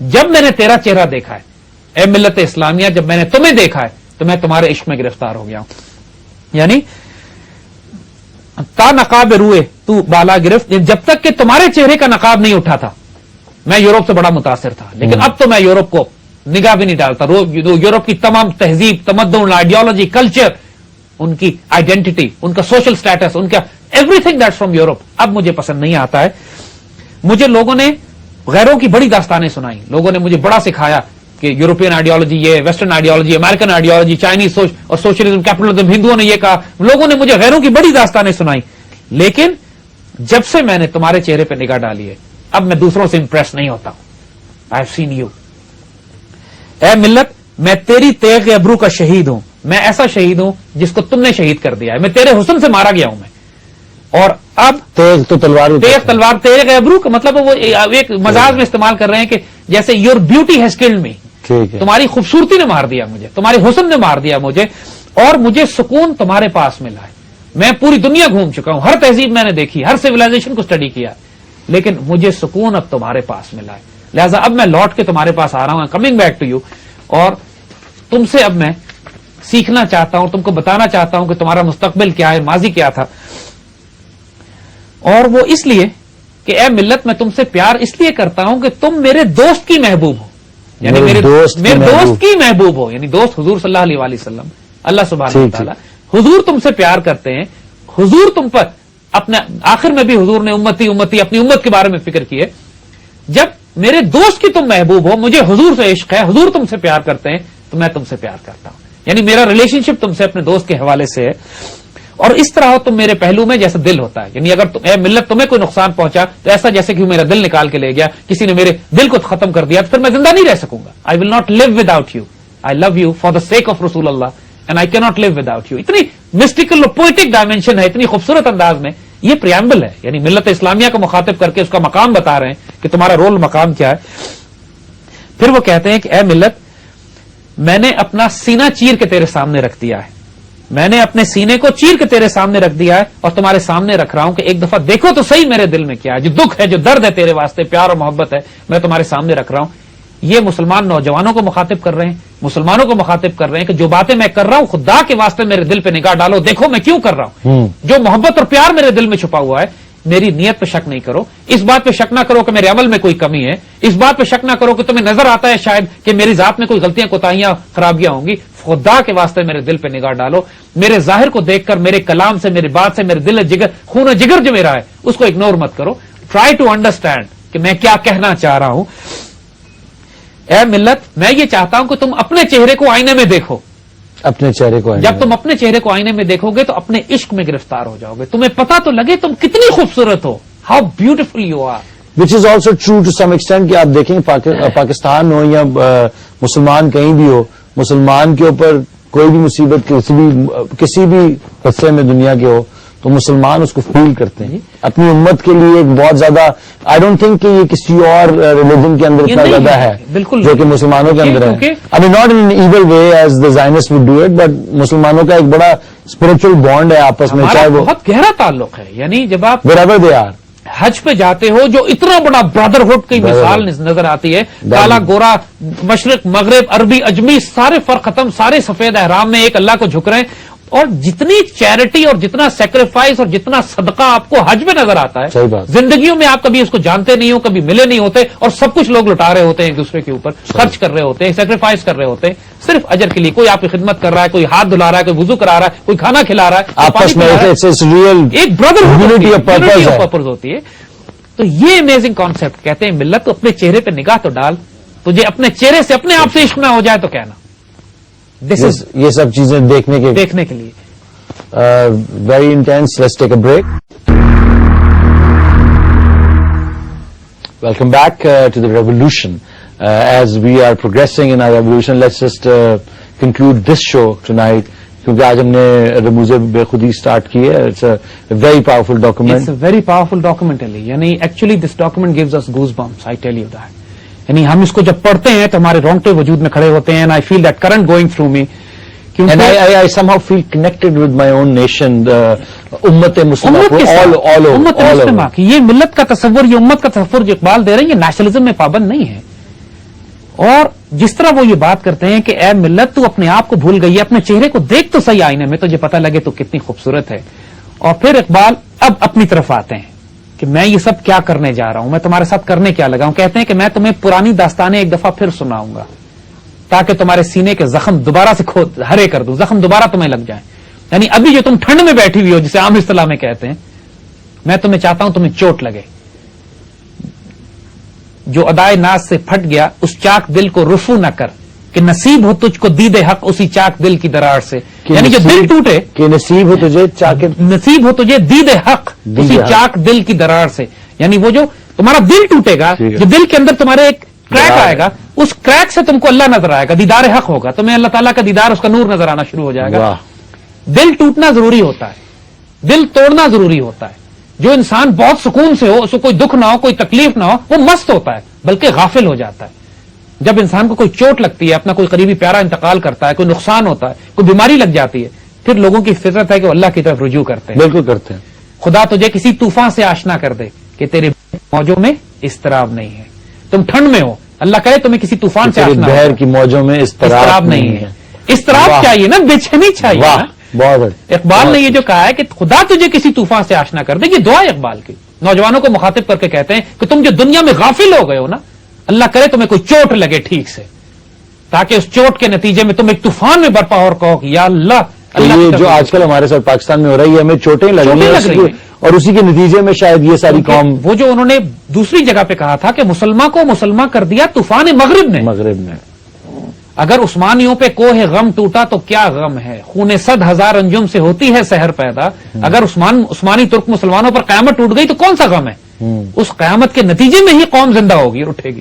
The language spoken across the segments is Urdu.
جب میں نے تیرا چہرہ دیکھا ہے اے ملت اسلامیہ، جب میں نے تمہیں دیکھا ہے تو میں تمہارے عشق میں گرفتار ہو گیا ہوں. یعنی تا نقاب روئے تو بالا گرفت، جب تک کہ تمہارے چہرے کا نقاب نہیں اٹھا تھا میں یورپ سے بڑا متاثر تھا، لیکن اب تو میں یورپ کو نگاہ بھی نہیں ڈالتا. یورپ کی تمام تہذیب، تمدن، آئیڈیالوجی، کلچر، ان کی آئیڈینٹی، ان کا سوشل سٹیٹس، ان کا every thing that's from Europe اب مجھے پسند نہیں آتا ہے. مجھے لوگوں نے غیروں کی بڑی داستانیں سنائی، لوگوں نے مجھے بڑا سکھایا کہ یورپین آئیڈیالوجی یہ، western ideology, American ideology, Chinese سوچ اور سوشلزم، کیپٹلزم، ہندوؤں نے یہ کہا، لوگوں نے مجھے غیروں کی بڑی داستانیں سنائی. لیکن جب سے میں نے تمہارے چہرے پہ نگاہ ڈالی ہے اب میں دوسروں سے امپریس نہیں ہوتا ہوں. I have seen you. اے ملت، میں تیری تیغ ابرو کا شہید ہوں. میں ایسا شہید ہوں جس کو تم نے شہید کر دیا ہے. میں تیرے حسن سے مارا گیا ہوں میں. اور اب تیغ تو تلوار، تیغ تلوار، تیغ ابرو کا مطلب وہ ایک مزاج میں استعمال کر رہے ہیں کہ جیسے یور بیوٹی ہیز کلڈ می، تمہاری خوبصورتی نے مار دیا مجھے، تمہاری حسن نے مار دیا مجھے، اور مجھے سکون تمہارے پاس ملا ہے. میں پوری دنیا گھوم چکا ہوں، ہر تہذیب میں نے دیکھی، ہر سویلائزیشن کو اسٹڈی کیا، لیکن مجھے سکون اب تمہارے پاس ملا ہے. لہذا اب میں لوٹ کے تمہارے پاس آ رہا ہوں، کمنگ بیک ٹو یو، اور تم سے اب میں سیکھنا چاہتا ہوں، تم کو بتانا چاہتا ہوں کہ تمہارا مستقبل کیا ہے، ماضی کیا تھا. اور وہ اس لیے کہ اے ملت، میں تم سے پیار اس لیے کرتا ہوں کہ تم میرے دوست کی محبوب ہو، یعنی میرے دوست کی محبوب ہو، یعنی دوست حضور صلی اللہ علیہ وسلم، اللہ سبحانہ و تعالیٰ. حضور تم سے پیار کرتے ہیں، حضور تم پر اپنے، آخر میں بھی حضور نے امتی امتی اپنی امت کے بارے میں فکر کی ہے. جب میرے دوست کی تم محبوب ہو، مجھے حضور سے عشق ہے، حضور تم سے پیار کرتے ہیں، تو میں تم سے پیار کرتا ہوں. یعنی میرا ریلیشن شپ تم سے اپنے دوست کے حوالے سے ہے. اور اس طرح ہو تم میرے پہلو میں جیسے دل ہوتا ہے. یعنی اگر اے ملت تمہیں کوئی نقصان پہنچا تو ایسا جیسے کہ میرا دل نکال کے لے گیا، کسی نے میرے دل کو ختم کر دیا، تو پھر میں زندہ نہیں رہ سکوں گا. I will not leave without you. I love you for the sake of رسول اللہ اینڈ آئی کی ناٹ لیو وداؤٹ یو. اتنی مسٹیکل اور پوئٹک ڈائمینشن ہے، اتنی خوبصورت انداز میں یہ پریامبل ہے. یعنی ملت اسلامیہ کو مخاطب کر کے اس کا مقام بتا رہے ہیں کہ تمہارا رول مقام کیا ہے. پھر وہ کہتے ہیں کہ اے ملت، میں نے اپنا سینہ چیر کے تیرے سامنے رکھ دیا ہے، میں نے اپنے سینے کو چیر کے تیرے سامنے رکھ دیا ہے، اور تمہارے سامنے رکھ رہا ہوں کہ ایک دفعہ دیکھو تو صحیح میرے دل میں کیا ہے، جو دکھ ہے، جو درد ہے تیرے واسطے، پیار اور محبت ہے، میں تمہارے سامنے رکھ رہا ہوں. یہ مسلمان نوجوانوں کو مخاطب کر رہے ہیں، مسلمانوں کو مخاطب کر رہے ہیں کہ جو باتیں میں کر رہا ہوں خدا کے واسطے میرے دل پہ نگاہ ڈالو، دیکھو میں کیوں کر رہا ہوں. جو محبت اور پیار میرے دل میں چھپا ہوا ہے، میری نیت پہ شک نہیں کرو، اس بات پہ شک نہ کرو کہ میرے عمل میں کوئی کمی ہے، اس بات پہ شک نہ کرو کہ تمہیں نظر آتا ہے شاید کہ میری ذات میں کوئی غلطیاں، کوتاہیاں، خرابیاں ہوں گی. خدا کے واسطے میرے دل پہ نگاہ ڈالو، میرے ظاہر کو دیکھ کر، میرے کلام سے، میری بات سے، میرے دل جگر، خون جگر جو میرا ہے اس کو اگنور مت کرو. ٹرائی ٹو انڈرسٹینڈ کہ میں کیا کہنا چاہ رہا ہوں. اے ملت، میں یہ چاہتا ہوں کہ تم اپنے چہرے کو آئینے میں دیکھو. اپنے چہرے کو جب تم اپنے چہرے کو آئینے میں دیکھو گے تو اپنے عشق میں گرفتار ہو جاؤ گے. تمہیں پتا تو لگے تم کتنی خوبصورت ہو، how beautiful you are. Which is also true to some extent کہ آپ دیکھیں پاکستان ہو یا مسلمان کہیں بھی ہو، مسلمان کے اوپر کوئی بھی مصیبت کسی بھی حصے میں دنیا کے ہو تو مسلمان اس کو فیل کرتے ہیں. اپنی امت کے لیے ایک بہت زیادہ، آئی ڈونٹ تھنک کہ یہ کسی اور ریلیجن کے اندر اتنا زیادہ ہے بالکل جو کہ مسلمانوں کے اندر ہے. I mean not in even way as the Zionist would do it, but مسلمانوں کا ایک بڑا اسپرچل بانڈ ہے آپس میں، چاہے وہ بہت گہرا تعلق ہے. یعنی جب آپ wherever they are حج پہ جاتے ہو جو اتنا بڑا برادرہڈ کی مثال نظر آتی ہے، کالا گورا، مشرق مغرب، عربی اجمی، سارے فرق ختم، سارے سفید احرام میں ایک اللہ کو جھک رہے ہیں. اور جتنی چیریٹی اور جتنا سیکریفائس اور جتنا صدقہ آپ کو حج میں نظر آتا ہے، زندگیوں میں آپ کبھی اس کو جانتے نہیں ہو، کبھی ملے نہیں ہوتے، اور سب کچھ لوگ لٹا رہے ہوتے ہیں ایک دوسرے کے اوپر، خرچ کر رہے ہوتے ہیں، سیکریفائس کر رہے ہوتے ہیں صرف اجر کے لیے. کوئی آپ کی خدمت کر رہا ہے، کوئی ہاتھ دھلا رہا ہے، کوئی وضو کرا رہا ہے، کوئی کھانا کھلا رہا ہے، آپس میں ایک برادرہڈ پرپز ہوتی ہے. تو یہ امیزنگ کانسیپٹ کہتے ہیں ملت تو اپنے چہرے پہ نگاہ تو ڈال، تجھے اپنے چہرے سے اپنے آپ سے عشق نہ ہو جائے تو کہنا. یہ سب چیزیں دیکھنے کے لیے very intense. Let's take a break. Welcome back to the revolution. As we are progressing in our revolution, let's just conclude this show tonight, کیونکہ آج ہم نے رموز بے خودی اسٹارٹ کی ہے. It's a very powerful document. It's a very powerful document Ali. یعنی actually this document gives us goosebumps, I tell you that. یعنی ہم اس کو جب پڑھتے ہیں تو ہمارے رونگٹے وجود میں کھڑے ہوتے ہیں. And I feel that current going through me. And I somehow feel connected with my own nation, امت مسلمہ کو all over. یہ ملت کا تصور، یہ امت کا تصور جو اقبال دے رہے ہیں، یہ نیشنلزم میں پابند نہیں ہے. اور جس طرح وہ یہ بات کرتے ہیں کہ اے ملت تو اپنے آپ کو بھول گئی ہے, اپنے چہرے کو دیکھ تو صحیح آئینے میں, تجھے پتہ لگے تو کتنی خوبصورت ہے. اور پھر اقبال اب اپنی طرف آتے ہیں کہ میں یہ سب کیا کرنے جا رہا ہوں, میں تمہارے ساتھ کرنے کیا لگا ہوں. کہتے ہیں کہ میں تمہیں پرانی داستانیں ایک دفعہ پھر سناؤں گا تاکہ تمہارے سینے کے زخم دوبارہ سے ہرے کر دوں, زخم دوبارہ تمہیں لگ جائیں. یعنی ابھی جو تم ٹھنڈ میں بیٹھی ہوئی ہو, جسے عام اصطلاح میں کہتے ہیں, میں تمہیں چاہتا ہوں تمہیں چوٹ لگے. جو ادائے ناز سے پھٹ گیا اس چاک دل کو رفو نہ کر کہ نصیب ہو تجھ کو دید حق اسی چاک دل کی دراڑ سے. یعنی جو دل ٹوٹے کہ نصیب ہو تجھے نصیب ہو تجھے دید حق اسی چاک دل کی دراڑ سے. یعنی وہ جو تمہارا دل ٹوٹے گا, جو دل کے اندر تمہارے ایک کریک آئے گا, اس کریک سے تم کو اللہ نظر آئے گا, دیدار حق ہوگا, تمہیں اللہ تعالیٰ کا دیدار, اس کا نور نظر آنا شروع ہو جائے گا. دل ٹوٹنا ضروری ہوتا ہے, دل توڑنا ضروری ہوتا ہے. جو انسان بہت سکون سے ہو, اس کو کوئی دکھ نہ ہو, کوئی تکلیف نہ ہو, وہ مست ہوتا ہے بلکہ غافل ہو جاتا ہے. جب انسان کو کوئی چوٹ لگتی ہے, اپنا کوئی قریبی پیارا انتقال کرتا ہے, کوئی نقصان ہوتا ہے, کوئی بیماری لگ جاتی ہے, پھر لوگوں کی فطرت ہے کہ وہ اللہ کی طرف رجوع کرتے ہیں. بالکل کرتے ہیں. خدا تجھے کسی طوفان سے آشنا کر دے کہ تیرے موجوں میں اضطراب نہیں ہے. تم ٹھنڈ میں ہو, اللہ کرے تمہیں کسی طوفان سے آشنا بحر کی موجوں میں اضطراب نہیں ہے. اضطراب چاہیے نا, بے چینی چاہیے نا. اقبال نے یہ جو کہا ہے کہ خدا تجھے کسی طوفان سے آشنا کر دے, یہ دعا ہے اقبال کی. نوجوانوں کو مخاطب کر کے کہتے ہیں کہ تم جو دنیا میں غافل ہو گئے ہو نا, اللہ کرے تمہیں کوئی چوٹ لگے ٹھیک سے, تاکہ اس چوٹ کے نتیجے میں تم ایک طوفان میں برپا اور کہو کہ یا اللہ. یہ جو آج کل ہمارے ساتھ پاکستان میں ہو رہی ہے, ہمیں چوٹیں لگ رہی ہیں, اور اسی کے نتیجے میں شاید یہ ساری قوم, وہ جو انہوں نے دوسری جگہ پہ کہا تھا کہ مسلمان کو مسلمان کر دیا طوفان مغرب نے. اگر عثمانیوں پہ کوہ غم ٹوٹا تو کیا غم ہے, خون 100,000 انجم سے ہوتی ہے سحر پیدا. اگر عثمانی ترک مسلمانوں پر قیامت ٹوٹ گئی تو کون سا غم ہے؟ اس قیامت کے نتیجے میں ہی قوم زندہ ہوگی اور اٹھے گی.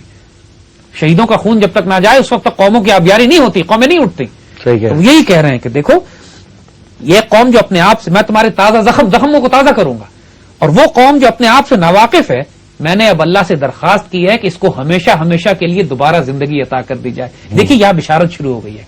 شہیدوں کا خون جب تک نہ جائے اس وقت تک قوموں کی آبیاری نہیں ہوتی, قومیں نہیں اٹھتی. تو یہی کہہ رہے ہیں کہ دیکھو یہ قوم جو اپنے آپ سے, میں تمہارے تازہ زخموں کو تازہ کروں گا, اور وہ قوم جو اپنے آپ سے ناواقف ہے, میں نے اب اللہ سے درخواست کی ہے کہ اس کو ہمیشہ ہمیشہ کے لیے دوبارہ زندگی عطا کر دی جائے. دیکھیے یہاں بشارت شروع ہو گئی ہے,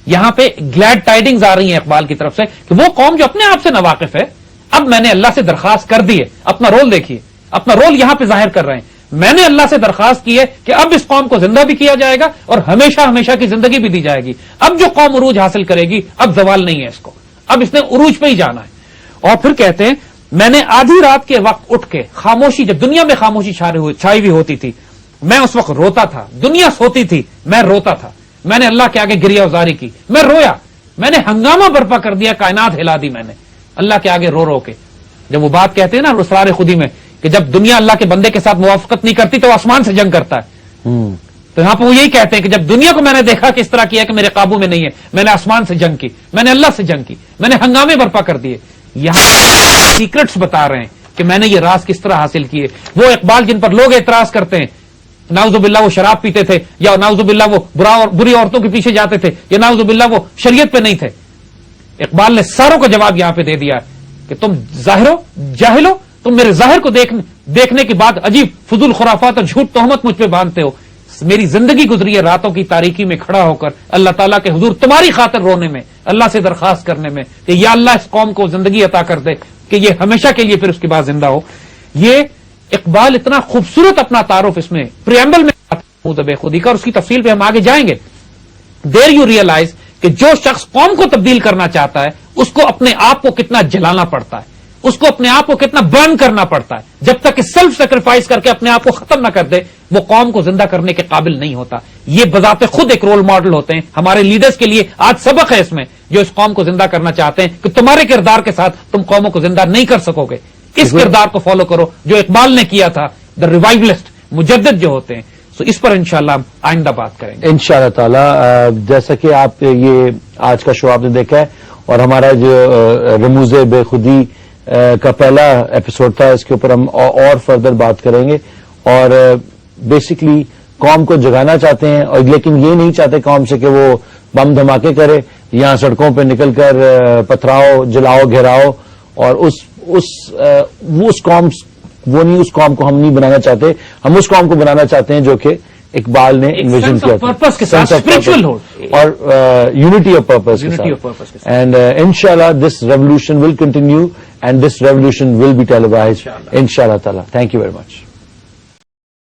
یہاں پہ گلیڈ ٹائڈنگز آ رہی ہیں اقبال کی طرف سے کہ وہ قوم جو اپنے آپ سے ناواقف ہے, اب میں نے اللہ سے درخواست کر دی ہے. اپنا رول دیکھیے, اپنا رول یہاں پہ ظاہر کر رہے ہیں. میں نے اللہ سے درخواست کی ہے کہ اب اس قوم کو زندہ بھی کیا جائے گا اور ہمیشہ ہمیشہ کی زندگی بھی دی جائے گی. اب جو قوم عروج حاصل کرے گی, اب زوال نہیں ہے اس کو, اب اس نے عروج پہ ہی جانا ہے. اور پھر کہتے ہیں میں نے آدھی رات کے وقت اٹھ کے خاموشی, جب دنیا میں خاموشی چھائی ہوئی ہوتی تھی, میں اس وقت روتا تھا. دنیا سوتی تھی, میں روتا تھا. میں نے اللہ کے آگے گریہ ازاری کی, میں رویا, میں نے ہنگامہ برپا کر دیا, کائنات ہلا دی میں نے اللہ کے آگے رو رو کے. جب وہ بات کہتے ہیں نا اسرار خودی میں کہ جب دنیا اللہ کے بندے کے ساتھ موافقت نہیں کرتی تو آسمان سے جنگ کرتا ہے, تو یہاں پہ وہ یہی کہتے ہیں کہ جب دنیا کو میں نے دیکھا کہ اس طرح کیا کہ میرے قابو میں نہیں ہے, میں نے آسمان سے جنگ کی, میں نے اللہ سے جنگ کی, میں نے ہنگامے برپا کر دیے. یہاں سیکرٹس بتا رہے ہیں کہ میں نے یہ راز کس طرح حاصل کیے. وہ اقبال جن پر لوگ اعتراض کرتے ہیں, نعوذ باللہ وہ شراب پیتے تھے, یا نعوذ باللہ وہ بری عورتوں کے پیچھے جاتے تھے, یا نعوذ باللہ وہ شریعت پہ نہیں تھے, اقبال نے ساروں کا جواب یہاں پہ دے دیا کہ تم ظاہر ہو, جاہل ہو, تم میرے ظاہر کو دیکھنے کے بعد عجیب فضول خرافات اور جھوٹ تہمت مجھ پہ باندھتے ہو. میری زندگی گزری ہے راتوں کی تاریکی میں کھڑا ہو کر اللہ تعالیٰ کے حضور تمہاری خاطر رونے میں, اللہ سے درخواست کرنے میں کہ یا اللہ اس قوم کو زندگی عطا کر دے کہ یہ ہمیشہ کے لیے پھر اس کے بعد زندہ ہو. یہ اقبال اتنا خوبصورت اپنا تعارف اس میں پریمبل میں بے خودی کا, اور اس کی تفصیل پہ ہم آگے جائیں گے. دیر یو ریئلائز کہ جو شخص قوم کو تبدیل کرنا چاہتا ہے اس کو اپنے آپ کو کتنا جلانا پڑتا ہے, اس کو اپنے آپ کو کتنا برن کرنا پڑتا ہے. جب تک کہ سیلف سیکریفائس کر کے اپنے آپ کو ختم نہ کر دے وہ قوم کو زندہ کرنے کے قابل نہیں ہوتا. یہ بذات خود ایک رول ماڈل ہوتے ہیں ہمارے لیڈرز کے لیے. آج سبق ہے اس میں, جو اس قوم کو زندہ کرنا چاہتے ہیں کہ تمہارے کردار کے ساتھ تم قوموں کو زندہ نہیں کر سکو گے. اس کردار کو فالو کرو جو اقبال نے کیا تھا, دا ریوائولسٹ, مجدد جو ہوتے ہیں. سو اس پر انشاءاللہ ہم آئندہ بات کریں گے انشاءاللہ تعالی. جیسا کہ آپ یہ آج کا شو آپ نے دیکھا ہے, اور ہمارا جو رموز بے خودی کا پہلا ایپیسوڈ تھا, اس کے اوپر ہم اور فردر بات کریں گے. اور بیسکلی قوم کو جگانا چاہتے ہیں, اور لیکن یہ نہیں چاہتے قوم سے کہ وہ بم دھماکے کرے, یہاں سڑکوں پہ نکل کر پتھراؤ, جلاؤ, گھیراؤ, اور اس قوم کو ہم نہیں بنانا چاہتے. ہم اس قوم کو بنانا چاہتے ہیں جو کہ اقبال نے انویژن کیا تھا, اور یونٹی آف پرپز کے ساتھ. اینڈ انشاءاللہ this revolution will continue, and this revolution will be televised انشاءاللہ تعالی. Thank you very much.